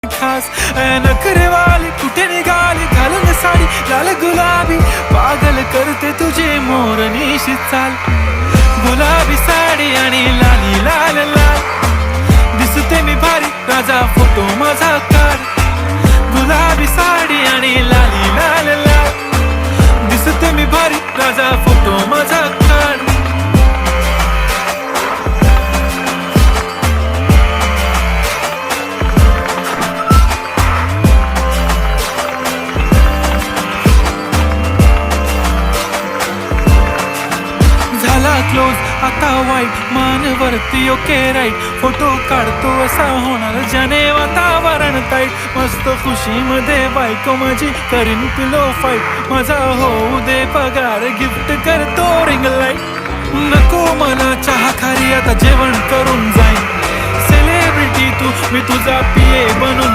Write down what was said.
खास नखरेवाली कुठे निघाली घालून साडी लाल गुलाबी पागल करते तुझे मोरनीशी चाल गुलाबी साडी आणि लाली लाल लाल दिसते मी भारी राजा फोटो माझा काढ गुलाबी साडी आणि लाली लाल लाल दिसते मी भारी राजा फोटो माझा काढ क्लोज आता वाईट मानवरती ओके राईट फोटो काढतो असा होणार ज्याने वातावरण ताईट मस्त खुशीमध्ये बायको माझी करीन पिलो फाईट माझा होऊ दे पगार गिफ्ट करतो रिंग लाईट नको मला चहा खारी आता जेवण करून जाईन सेलिब्रिटी तू मी तुझा पिये बनून